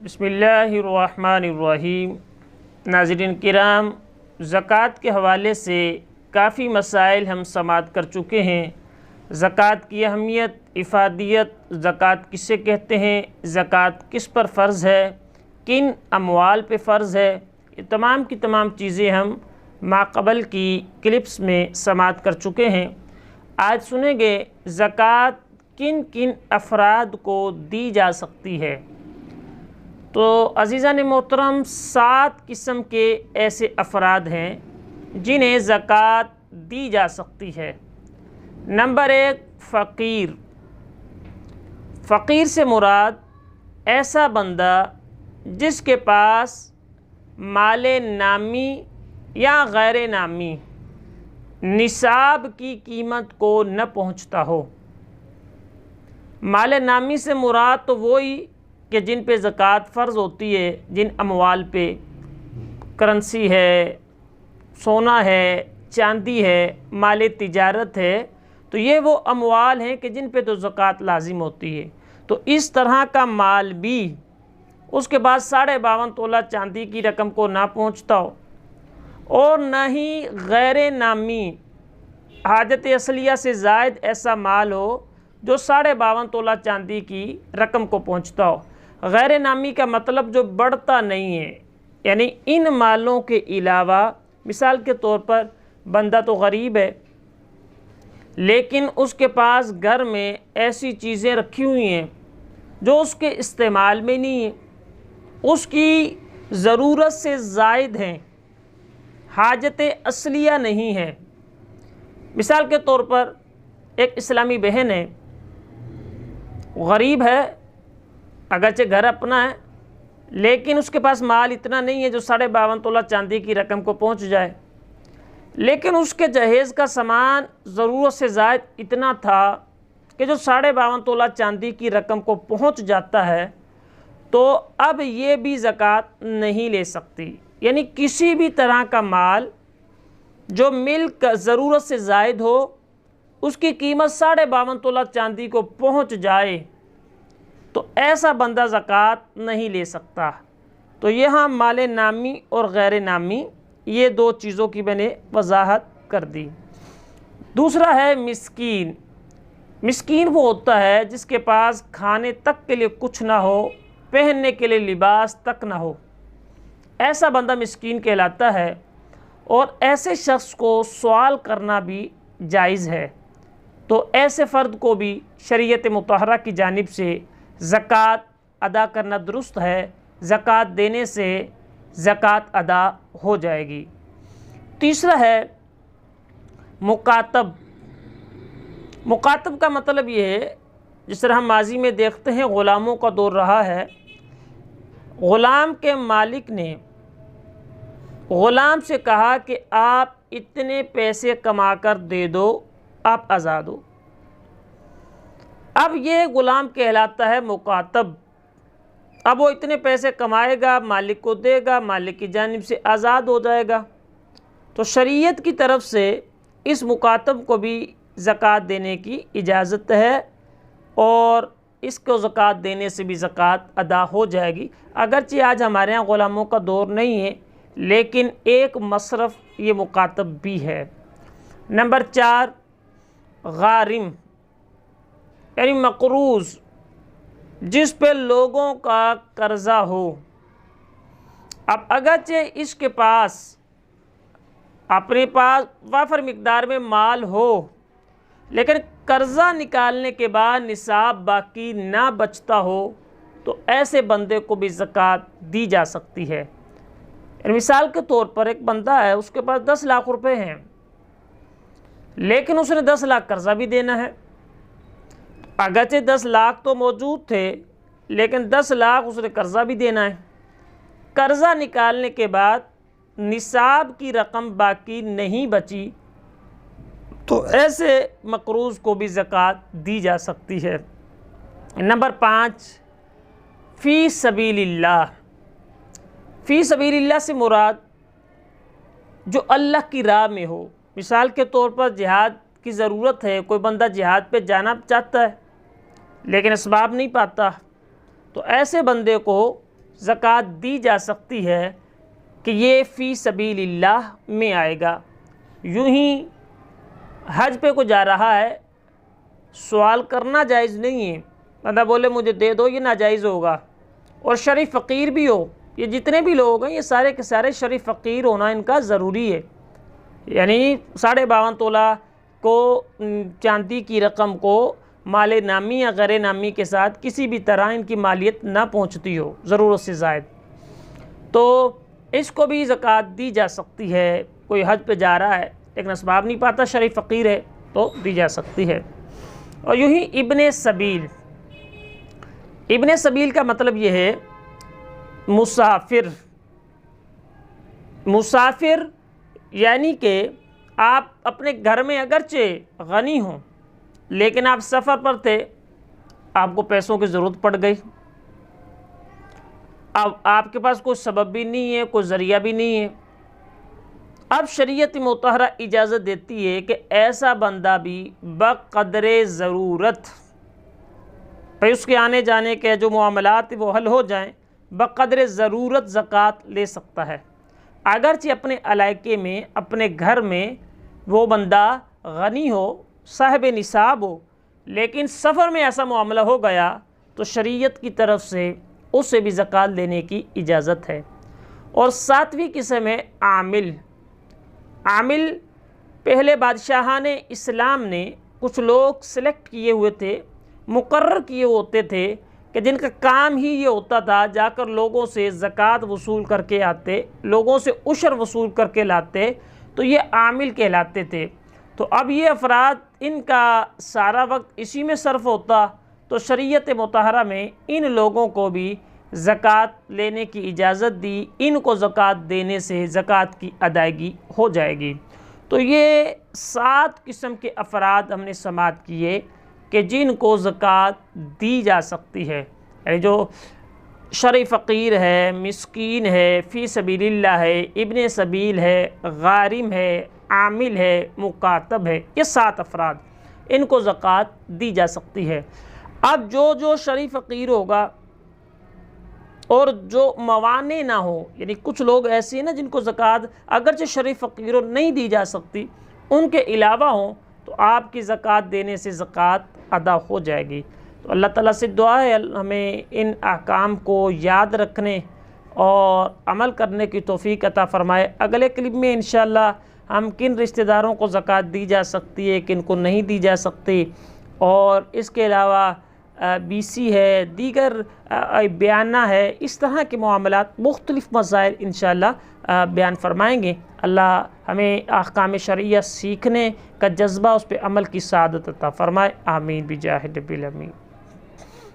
بسم اللہ الرحمن الرحیم۔ ناظرین کرام، زکوٰۃ کے حوالے سے کافی مسائل ہم سماعت کر چکے ہیں۔ زکوٰۃ کی اہمیت، افادیت، زکوٰۃ کسے کہتے ہیں، زکوٰۃ کس پر فرض ہے، کن اموال پہ فرض ہے، یہ تمام کی تمام چیزیں ہم ماقبل کی کلپس میں سماعت کر چکے ہیں۔ آج سنیں گے زکوٰۃ کن کن افراد کو دی جا سکتی ہے۔ تو عزیزان محترم، 7 قسم کے ایسے افراد ہیں جنہیں زکوٰۃ دی جا سکتی ہے۔ نمبر 1، فقیر۔ فقیر سے مراد ایسا بندہ جس کے پاس مال نامی یا غیر نامی نصاب کی قیمت کو نہ پہنچتا ہو۔ مال نامی سے مراد تو وہی کہ جن پہ زکوٰۃ فرض ہوتی ہے، جن اموال پہ، کرنسی ہے، سونا ہے، چاندی ہے، مال تجارت ہے، تو یہ وہ اموال ہیں کہ جن پہ تو زکوٰۃ لازم ہوتی ہے۔ تو اس طرح کا مال بھی اس کے بعد 52.5 تولہ چاندی کی رقم کو نہ پہنچتا ہو، اور نہ ہی غیر نامی حاجت اصلیہ سے زائد ایسا مال ہو جو 52.5 تولہ چاندی کی رقم کو پہنچتا ہو۔ غیر نامی کا مطلب جو بڑھتا نہیں ہے، یعنی ان مالوں کے علاوہ، مثال کے طور پر بندہ تو غریب ہے لیکن اس کے پاس گھر میں ایسی چیزیں رکھی ہوئی ہیں جو اس کے استعمال میں نہیں ہیں، اس کی ضرورت سے زائد ہیں، حاجت اصلیہ نہیں ہے۔ مثال کے طور پر ایک اسلامی بہن ہے، غریب ہے، اگرچہ گھر اپنا ہے لیکن اس کے پاس مال اتنا نہیں ہے جو 52.5 تولہ چاندی کی رقم کو پہنچ جائے، لیکن اس کے جہیز کا سامان ضرورت سے زائد اتنا تھا کہ جو 52.5 تولہ چاندی کی رقم کو پہنچ جاتا ہے، تو اب یہ بھی زکوٰۃ نہیں لے سکتی۔ یعنی کسی بھی طرح کا مال جو ملک ضرورت سے زائد ہو، اس کی قیمت 52.5 تولہ چاندی کو پہنچ جائے، تو ایسا بندہ زکوٰۃ نہیں لے سکتا۔ تو یہاں مال نامی اور غیر نامی، یہ 2 چیزوں کی میں نے وضاحت کر دی۔ دوسرا ہے مسکین۔ مسکین وہ ہوتا ہے جس کے پاس کھانے تک کے لیے کچھ نہ ہو، پہننے کے لیے لباس تک نہ ہو، ایسا بندہ مسکین کہلاتا ہے، اور ایسے شخص کو سوال کرنا بھی جائز ہے۔ تو ایسے فرد کو بھی شریعت مطہرہ کی جانب سے زکوٰۃ ادا کرنا درست ہے، زکوٰۃ دینے سے زکوٰۃ ادا ہو جائے گی۔ تیسرا ہے مکاتب۔ مکاتب کا مطلب یہ ہے، جس طرح ہم ماضی میں دیکھتے ہیں غلاموں کا دور رہا ہے، غلام کے مالک نے غلام سے کہا کہ آپ اتنے پیسے کما کر دے دو، آپ آزاد ہو۔ اب یہ غلام کہلاتا ہے مکاتب۔ اب وہ اتنے پیسے کمائے گا، مالک کو دے گا، مالک کی جانب سے آزاد ہو جائے گا۔ تو شریعت کی طرف سے اس مکاتب کو بھی زکوٰۃ دینے کی اجازت ہے، اور اس کو زکوٰۃ دینے سے بھی زکوٰۃ ادا ہو جائے گی۔ اگرچہ آج ہمارے ہاں غلاموں کا دور نہیں ہے، لیکن ایک مصرف یہ مکاتب بھی ہے۔ نمبر 4، غارم، یعنی مقروض، جس پہ لوگوں کا قرضہ ہو۔ اب اگرچہ اس کے پاس اپنے پاس وافر مقدار میں مال ہو، لیکن قرضہ نکالنے کے بعد نصاب باقی نہ بچتا ہو، تو ایسے بندے کو بھی زکوٰۃ دی جا سکتی ہے۔ مثال کے طور پر ایک بندہ ہے، اس کے پاس 10 لاکھ روپے ہیں، لیکن اس نے 10 لاکھ قرضہ بھی دینا ہے۔ اگرچہ 10 لاکھ تو موجود تھے، لیکن 10 لاکھ اس نے قرضہ بھی دینا ہے۔ قرضہ نکالنے کے بعد نصاب کی رقم باقی نہیں بچی، تو ایسے مقروض کو بھی زکوٰۃ دی جا سکتی ہے۔ نمبر 5، فی سبیل اللہ۔ فی سبیل اللہ سے مراد جو اللہ کی راہ میں ہو۔ مثال کے طور پر جہاد کی ضرورت ہے، کوئی بندہ جہاد پہ جانا چاہتا ہے لیکن اسباب نہیں پاتا، تو ایسے بندے کو زکوٰۃ دی جا سکتی ہے کہ یہ فی سبیل اللہ میں آئے گا۔ یوں ہی حج پہ کو جا رہا ہے، سوال کرنا جائز نہیں ہے، بندہ بولے مجھے دے دو، یہ ناجائز ہوگا۔ اور شریف فقیر بھی ہو، یہ جتنے بھی لوگ ہیں یہ سارے کے سارے شریف فقیر ہونا ان کا ضروری ہے، یعنی 52.5 تولہ کو چاندی کی رقم کو مال نامی یا غیر نامی کے ساتھ کسی بھی طرح ان کی مالیت نہ پہنچتی ہو ضرورت سے زائد، تو اس کو بھی زکوٰۃ دی جا سکتی ہے۔ کوئی حج پہ جا رہا ہے لیکن اسباب نہیں پاتا، شریف فقیر ہے، تو دی جا سکتی ہے۔ اور یوں ہی ابن سبیل، ابن سبیل کا مطلب یہ ہے مسافر، مسافر یعنی کہ آپ اپنے گھر میں اگرچہ غنی ہوں لیکن آپ سفر پر تھے، آپ کو پیسوں کی ضرورت پڑ گئی، اب آپ کے پاس کوئی سبب بھی نہیں ہے، کوئی ذریعہ بھی نہیں ہے، اب شریعت مطہرہ اجازت دیتی ہے کہ ایسا بندہ بھی بقدر ضرورت، پھر اس کے آنے جانے کے جو معاملات وہ حل ہو جائیں، بقدر ضرورت زکوٰۃ لے سکتا ہے۔ اگرچہ اپنے علاقے میں اپنے گھر میں وہ بندہ غنی ہو، صاحب نصاب ہو، لیکن سفر میں ایسا معاملہ ہو گیا تو شریعت کی طرف سے اسے بھی زکوٰۃ لینے کی اجازت ہے۔ اور 7ویں قسم ہے عامل۔ عامل پہلے بادشاہان اسلام نے کچھ لوگ سلیکٹ کیے ہوئے تھے، مقرر کیے ہوتے تھے کہ جن کا کام ہی یہ ہوتا تھا جا کر لوگوں سے زکوٰۃ وصول کر کے آتے، لوگوں سے عشر وصول کر کے لاتے، تو یہ عامل کہلاتے تھے۔ تو اب یہ افراد ان کا سارا وقت اسی میں صرف ہوتا، تو شریعت مطہرہ میں ان لوگوں کو بھی زکوٰۃ لینے کی اجازت دی، ان کو زکوٰۃ دینے سے زکوٰۃ کی ادائیگی ہو جائے گی۔ تو یہ 7 قسم کے افراد ہم نے سماعت کیے کہ جن کو زکوٰۃ دی جا سکتی ہے، یعنی جو شرعی فقیر ہے، مسکین ہے، فی سبیل اللہ ہے، ابن سبیل ہے، غارم ہے، عامل ہے، مکاتب ہے، یہ 7 افراد، ان کو زکوٰۃ دی جا سکتی ہے۔ اب جو شرعی فقیر ہوگا اور جو موانع نہ ہو، یعنی کچھ لوگ ایسے ہیں نا جن کو زکوٰۃ اگرچہ شرعی فقیروں نہیں دی جا سکتی، ان کے علاوہ ہوں تو آپ کی زکوٰۃ دینے سے زکوٰۃ ادا ہو جائے گی۔ تو اللہ تعالیٰ سے دعا ہے ہمیں ان احکام کو یاد رکھنے اور عمل کرنے کی توفیق عطا فرمائے۔ اگلے کلپ میں انشاءاللہ ہم کن رشتہ داروں کو زکوٰۃ دی جا سکتی ہے، کن کو نہیں دی جا سکتی، اور اس کے علاوہ BC ہے، دیگر بیانہ ہے، اس طرح کے معاملات، مختلف مسائل انشاءاللہ بیان فرمائیں گے۔ اللہ ہمیں احکام شرعیہ سیکھنے کا جذبہ، اس پہ عمل کی سعادت عطا فرمائے، آمین بجاہ نبی الامین۔